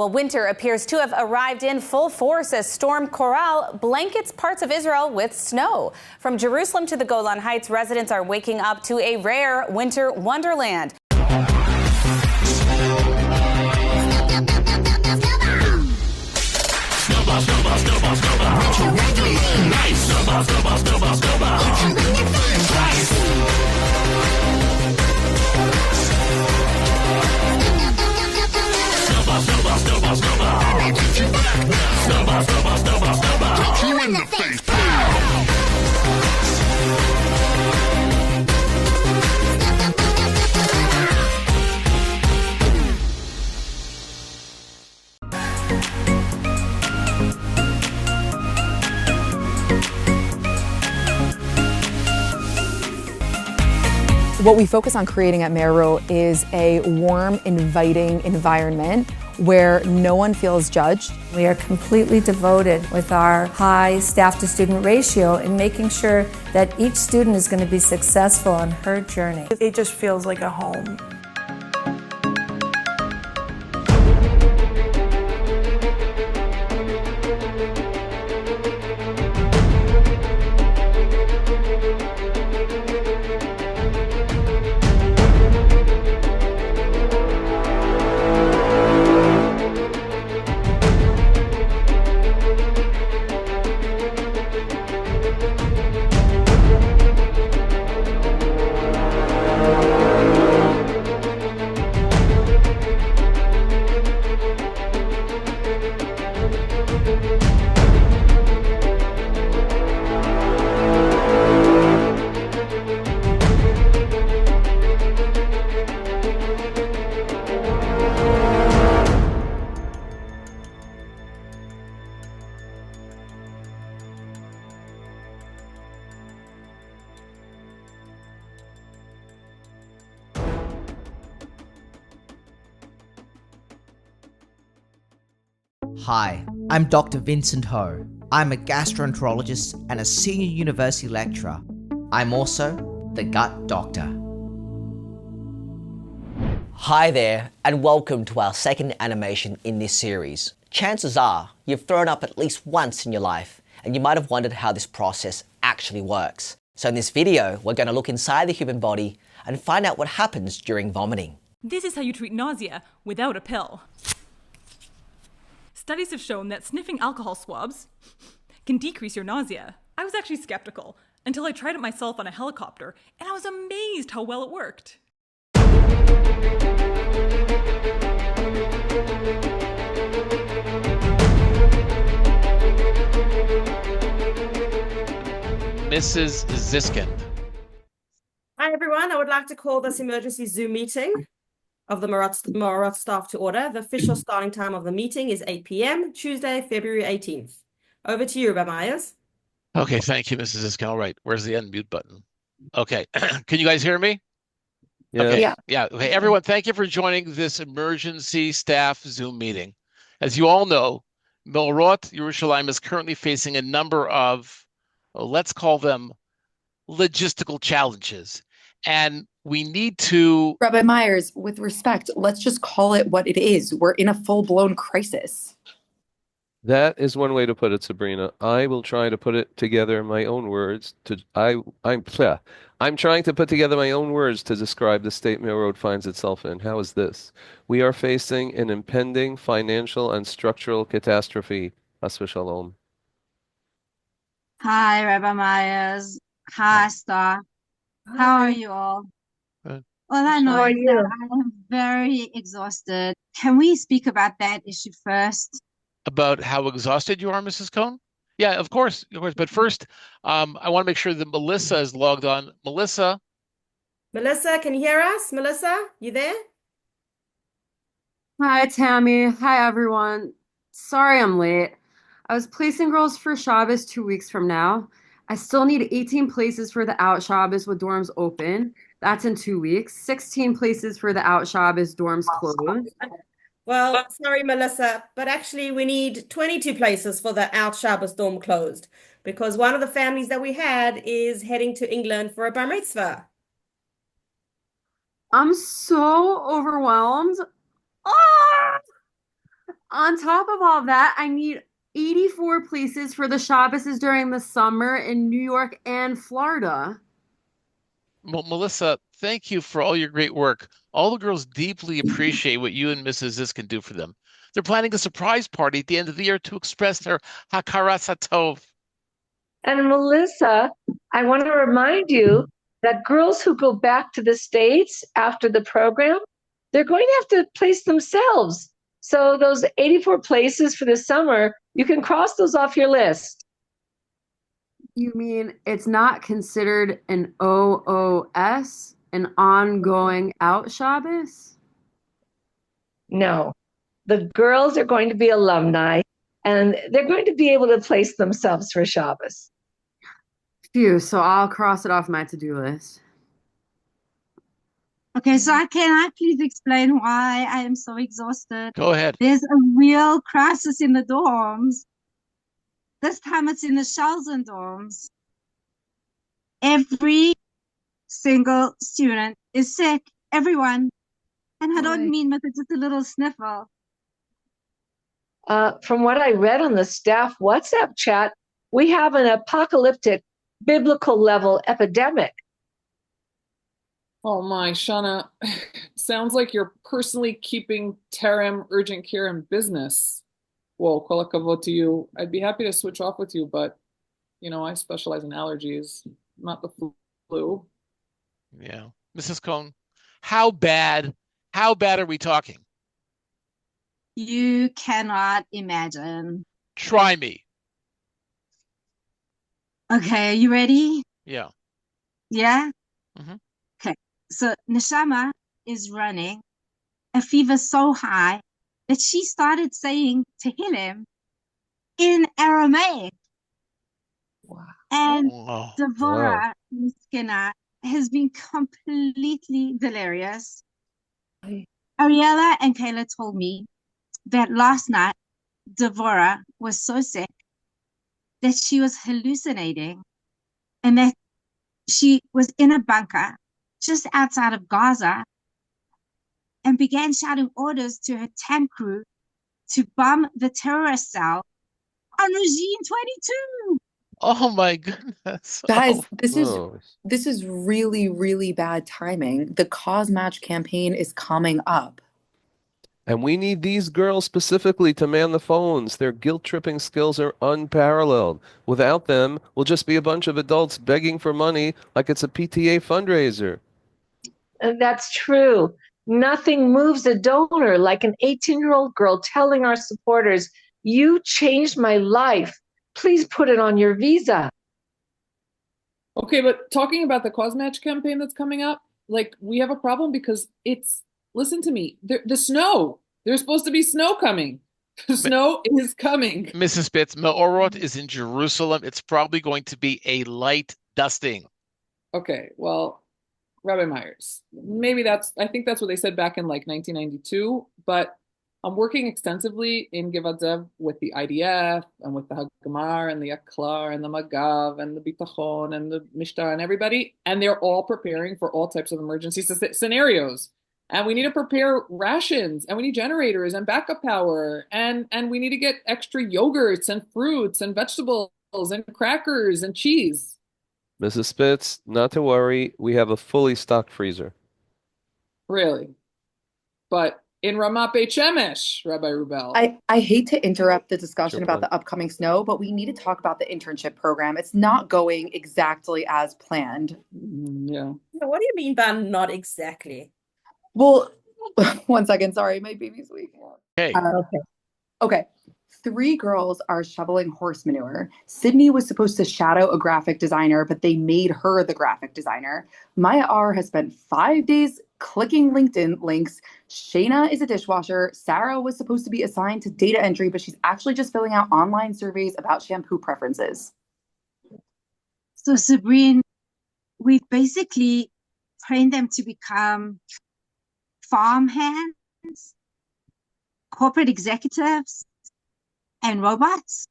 Well, winter appears to have arrived in full force as Storm Coral blankets parts of Israel with snow. From Jerusalem to the Golan Heights, residents are waking up to a rare winter wonderland. What we focus on creating at Meorot is a warm, inviting environment where no one feels judged. We are completely devoted with our high staff-to-student ratio in making sure that each student is going to be successful on her journey. It just feels like a home. Hi, I'm Dr. Vincent Ho. I'm a gastroenterologist and a senior university lecturer. I'm also the gut doctor. Hi there, and welcome to our second animation in this series. Chances are you've thrown up at least once in your life, and you might have wondered how this process actually works. So in this video, we're going to look inside the human body and find out what happens during vomiting. This is how you treat nausea without a pill. Studies have shown that sniffing alcohol swabs can decrease your nausea. I was actually skeptical until I tried it myself on a helicopter, and I was amazed how well it worked. Mrs. Ziskin. Hi everyone, I would like to call this emergency Zoom meeting of the Meorot staff to order. The official starting time of the meeting is 8 p.m. Tuesday, February 18th. Over to you, Rabbi Myers. Okay, thank you, Mrs. Ziskin. All right, where's the unmute button? Okay, can you guys hear me? Yeah. Okay. Yeah. Okay, everyone, thank you for joining this emergency staff Zoom meeting. As you all know, Meorot, Yerushalayim is currently facing a number of, let's call them logistical challenges. And we need to... Rabbi Myers, with respect, let's just call it what it is. We're in a full-blown crisis. That is one way to put it, Sabrina. I will try to put it together in my own words. I'm trying to put together my own words to describe the state Meorot finds itself in. How is this? We are facing an impending financial and structural catastrophe. Chas v'shalom. Hi, Rabbi Myers. Hi, Star. How are you all? Good. All I know is that I am very exhausted. Can we speak about that issue first? About how exhausted you are, Mrs. Cohn? Yeah, of course. But first, I want to make sure that Melissa is logged on. Melissa? Melissa, can you hear us? Melissa, you there? Hi, Tammy. Hi, everyone. Sorry I'm late. I was placing girls for Shabbos 2 weeks from now. I still need 18 places for the out Shabbos with dorms open. That's in 2 weeks. 16 places for the out Shabbos dorms closed. Well, sorry, Melissa, but actually we need 22 places for the out Shabbos dorm closed because one of the families that we had is heading to England for a bar mitzvah. I'm so overwhelmed. Ah! On top of all that, I need 84 places for the Shabbases during the summer in New York and Florida. Well, Melissa, thank you for all your great work. All the girls deeply appreciate what you and Mrs. Zisk can do for them. They're planning a surprise party at the end of the year to express their hakaras hatov. And Melissa, I want to remind you that girls who go back to the States after the program, they're going to have to place themselves. So those 84 places for the summer, you can cross those off your list. You mean it's not considered an OOS, an ongoing out Shabbos? No, the girls are going to be alumni and they're going to be able to place themselves for Shabbos. Phew, so I'll cross it off my to-do list. Okay, so can I please explain why I am so exhausted? Go ahead. There's a real crisis in the dorms. This time it's in the Shelzen dorms. Every single student is sick. Everyone. And I don't mean with just a little sniffle. From what I read on the staff WhatsApp chat, we have an apocalyptic biblical level epidemic. Oh my, Shauna, sounds like you're personally keeping Terem urgent care in business. Well, kol hakavod to you. I'd be happy to switch off with you, but I specialize in allergies, not the flu. Yeah. Mrs. Cohn, how bad are we talking? You cannot imagine. Try me. Okay, are you ready? Yeah. Yeah? Mhm. Okay, so Neshama is running a fever so high that she started saying Tehillim in Aramaic. Wow. And Wow. Devorah Miskina has been completely delirious. Ariella and Kayla told me that last night Devorah was so sick that she was hallucinating and that she was in a bunker just outside of Gaza and began shouting orders to her tank crew to bomb the terrorist cell on Regime 22. Oh my goodness. Guys, Oh. this is really, really bad timing. The Cause Match campaign is coming up. And we need these girls specifically to man the phones. Their guilt-tripping skills are unparalleled. Without them, we'll just be a bunch of adults begging for money like it's a PTA fundraiser. And that's true. Nothing moves a donor like an 18-year-old girl telling our supporters, "You changed my life. Please put it on your visa." Okay, but talking about the Cause Match campaign that's coming up, we have a problem because listen to me, the snow, there's supposed to be snow coming. The snow is coming. Mrs. Spitz, Meorot is in Jerusalem. It's probably going to be a light dusting. Okay, well, Rabbi Myers, I think that's what they said back in 1992, but I'm working extensively in Givat Zev with the IDF and with the Hagamar and the Aklar and the Magav and the Bitachon and the Mishtar and everybody, and they're all preparing for all types of emergency scenarios. And we need to prepare rations, and we need generators and backup power, and we need to get extra yogurts and fruits and vegetables and crackers and cheese. Mrs. Spitz, not to worry, we have a fully stocked freezer. Really? But in Ramat Beit Shemesh, Rabbi Rubel. I hate to interrupt the discussion Sure, about the upcoming snow, but we need to talk about the internship program. It's not going exactly as planned. Yeah. What do you mean by not exactly? Well, one second. Sorry, my baby's weak. Okay. Okay. 3 girls are shoveling horse manure. Sydney was supposed to shadow a graphic designer, but they made her the graphic designer. Maya R. has spent 5 days clicking LinkedIn links. Shayna is a dishwasher. Sarah was supposed to be assigned to data entry, but she's actually just filling out online surveys about shampoo preferences. So, Sabrine, we've basically trained them to become farm hands, corporate executives, and robots.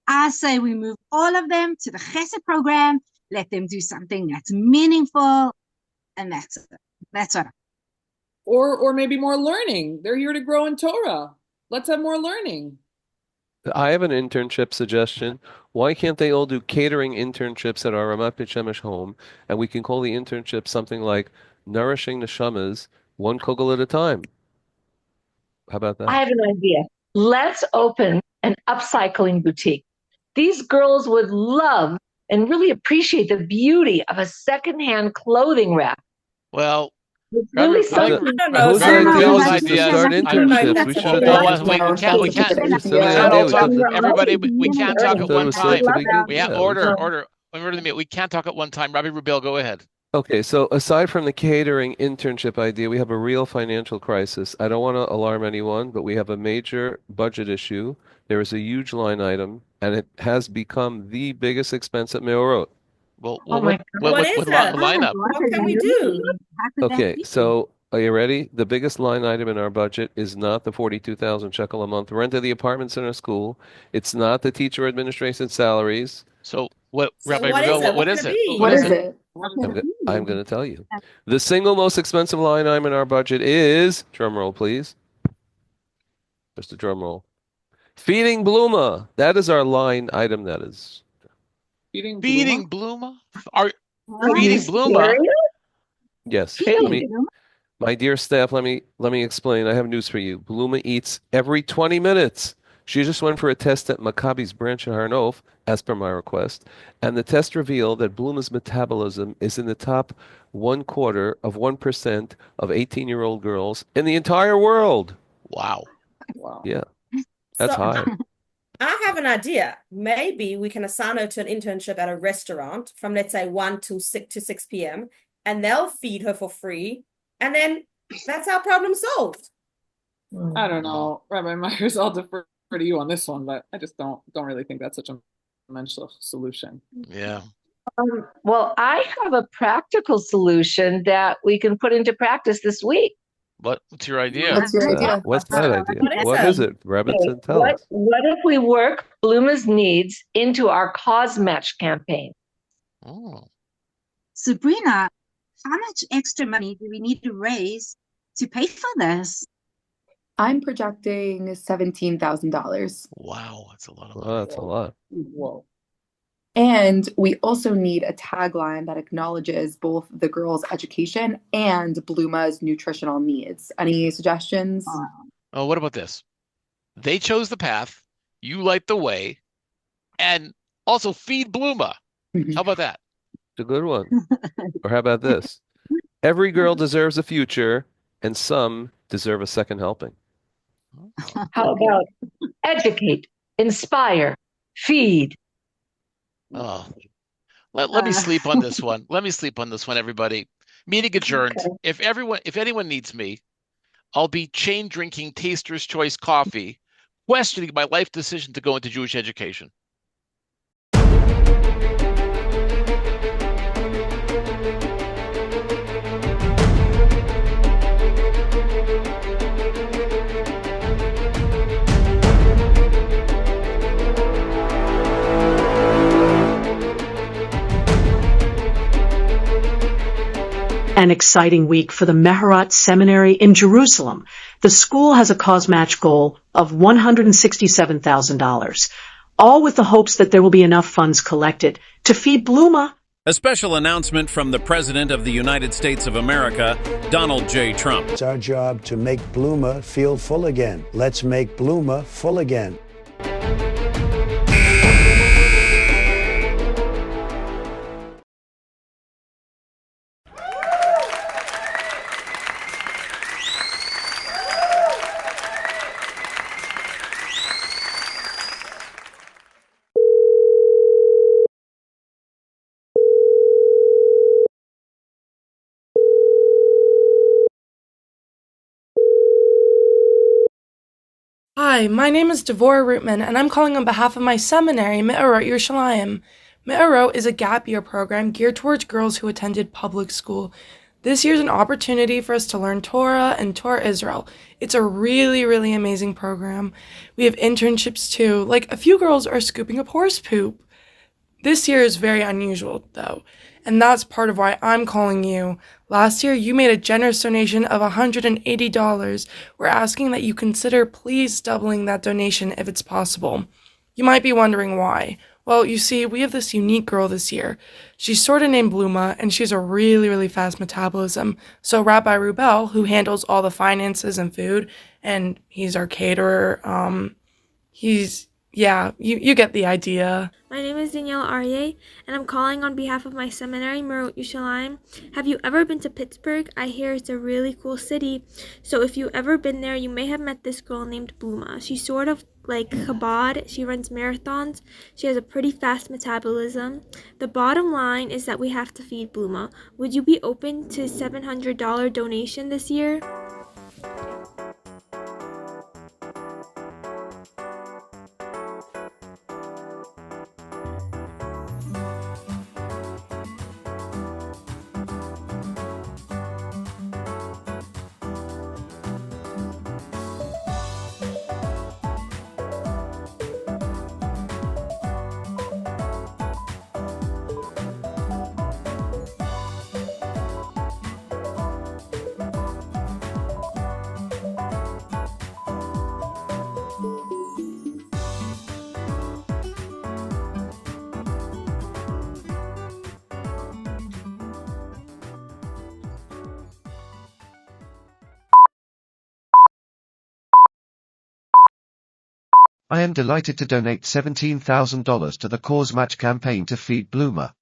I say we move all of them to the Chesed program, let them do something that's meaningful, and that's it. That's what. Or maybe more learning. They're here to grow in Torah. Let's have more learning. I have an internship suggestion. Why can't they all do catering internships at our Ramat Beit Shemesh home, and we can call the internship something like Nourishing Neshamas, one kugel at a time? How about that? I have an idea. Let's open an upcycling boutique. These girls would love and really appreciate the beauty of a secondhand clothing rack. Well, it's really something. Whose idea was this to start internships? We should have done we can't all talk. Everybody, we can't talk at one time. We have order. We can't talk at one time. Rabbi Rubel, go ahead. Okay, so aside from the catering internship idea, we have a real financial crisis. I don't want to alarm anyone, but we have a major budget issue. There is a huge line item, and it has become the biggest expense at Meorot. Well, what is that? Lineup? What can we do? Okay, so are you ready? The biggest line item in our budget is not the 42,000 shekel a month rent of the apartments in our school. It's not the teacher administration salaries. So Rabbi Rubel, what is it? What is it? I'm going to tell you. The single most expensive line item in our budget is, drum roll please, just a drum roll, feeding Bluma. That is our line item. That is Feeding Bluma? Feeding Bluma? Yes. My dear staff, let me explain. I have news for you. Bluma eats every 20 minutes. She just went for a test at Maccabi's branch in Har Nof, as per my request, and the test revealed that Bluma's metabolism is in the top 0.25% of 18-year-old girls in the entire world. Wow. Yeah, that's high. I have an idea. Maybe we can assign her to an internship at a restaurant from, let's say, 1 to 6 p.m. and they'll feed her for free. And then that's our problem solved. I don't know, Rabbi Myers, I'll defer to you on this one, but I just don't really think that's such a mental solution. Yeah. Well, I have a practical solution that we can put into practice this week. What's your idea? What's your idea? What's that idea? What is it? Robinson, tell us. What if we work Bluma's needs into our cause match campaign? Oh. Sabrina, how much extra money do we need to raise to pay for this? I'm projecting $17,000. Wow, that's a lot of money. Oh, that's a lot. Whoa. And we also need a tagline that acknowledges both the girls' education and Bluma's nutritional needs. Any suggestions? Oh, what about this? They chose the path, you light the way, and also feed Bluma. How about that? It's a good one. Or how about this? Every girl deserves a future, and some deserve a second helping. How about educate, inspire, feed? Oh, let me sleep on this one. Let me sleep on this one, everybody. Meeting adjourned. If anyone needs me, I'll be chain drinking Taster's Choice coffee, questioning my life decision to go into Jewish education. An exciting week for the Meorot Seminary in Jerusalem. The school has a cause match goal of $167,000, all with the hopes that there will be enough funds collected to feed Bluma. A special announcement from the President of the United States of America, Donald J. Trump. It's our job to make Bluma feel full again. Let's make Bluma full again. Hi, my name is Devorah Rootman, and I'm calling on behalf of my seminary, Meorot Yerushalayim. Meorot is a gap year program geared towards girls who attended public school. This year's an opportunity for us to learn Torah and Torah Israel. It's a really, really amazing program. We have internships too, like a few girls are scooping up horse poop. This year is very unusual, though, and that's part of why I'm calling you. Last year, you made a generous donation of $180. We're asking that you consider please doubling that donation if it's possible. You might be wondering why. Well, you see, we have this unique girl this year. She's sort of named Bluma, and she has a really, really fast metabolism. So Rabbi Rubel, who handles all the finances and food, and he's our caterer, you get the idea. My name is Danielle Aryeh, and I'm calling on behalf of my seminary, Meorot Yerushalayim. Have you ever been to Pittsburgh? I hear it's a really cool city. So if you've ever been there, you may have met this girl named Bluma. She's sort of like Chabad. She runs marathons. She has a pretty fast metabolism. The bottom line is that we have to feed Bluma. Would you be open to $700 donation this year? I am delighted to donate $17,000 to the Cause Match campaign to feed Bluma.